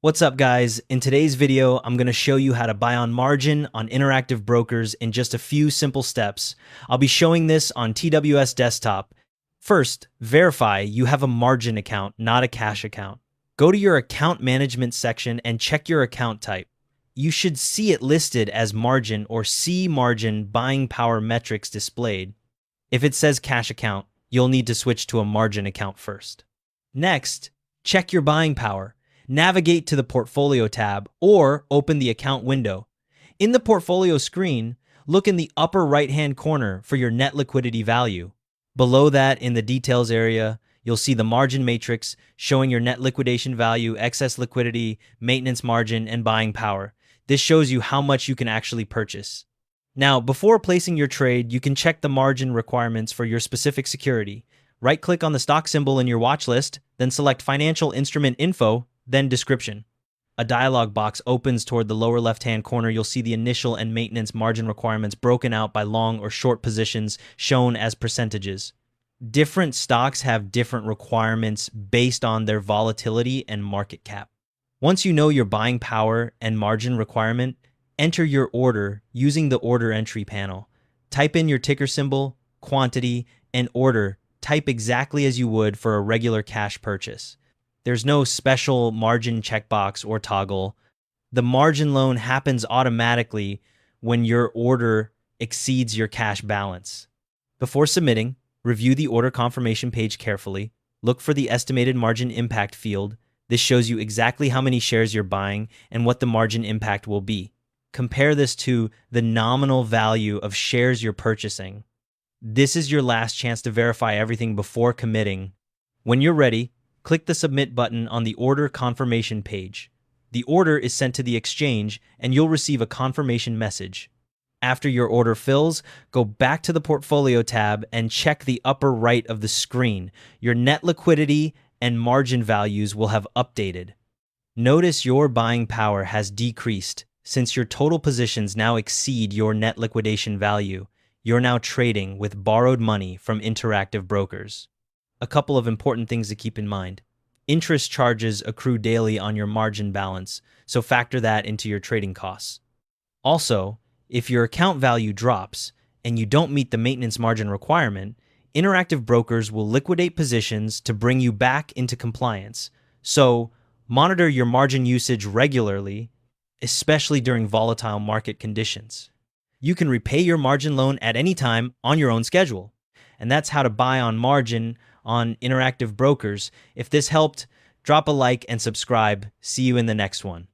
What's up, guys? In today's video, I'm going to show you how to buy on margin on Interactive Brokers in just a few simple steps. I'll be showing this on TWS Desktop. First, verify you have a margin account, not a cash account. Go to your account management section and check your account type. You should see it listed as margin or see margin buying power metrics displayed. If it says cash account, you'll need to switch to a margin account first. Next, check your buying power. Navigate to the Portfolio tab or open the account window. In the Portfolio screen, look in the upper right-hand corner for your net liquidity value. Below that, in the Details area, you'll see the margin matrix showing your net liquidation value, excess liquidity, maintenance margin, and buying power. This shows you how much you can actually purchase. Now, before placing your trade, you can check the margin requirements for your specific security. Right-click on the stock symbol in your watch list, then select Financial Instrument Info, then Description. A dialog box opens toward the lower left-hand corner. You'll see the initial and maintenance margin requirements broken out by long or short positions shown as percentages. Different stocks have different requirements based on their volatility and market cap. Once you know your buying power and margin requirement, enter your order using the order entry panel. Type in your ticker symbol, quantity, and order. Type exactly as you would for a regular cash purchase. There's no special margin checkbox or toggle. The margin loan happens automatically when your order exceeds your cash balance. Before submitting, review the order confirmation page carefully. Look for the estimated margin impact field. This shows you exactly how many shares you're buying and what the margin impact will be. Compare this to the nominal value of shares you're purchasing. This is your last chance to verify everything before committing. When you're ready, click the Submit button on the order confirmation page. The order is sent to the exchange and you'll receive a confirmation message. After your order fills, go back to the Portfolio tab and check the upper right of the screen. Your net liquidity and margin values will have updated. Notice your buying power has decreased since your total positions now exceed your net liquidation value. You're now trading with borrowed money from Interactive Brokers. A couple of important things to keep in mind. Interest charges accrue daily on your margin balance, so factor that into your trading costs. Also, if your account value drops and you don't meet the maintenance margin requirement, Interactive Brokers will liquidate positions to bring you back into compliance. So, monitor your margin usage regularly, especially during volatile market conditions. You can repay your margin loan at any time on your own schedule. And that's how to buy on margin on Interactive Brokers. If this helped, drop a like and subscribe. See you in the next one.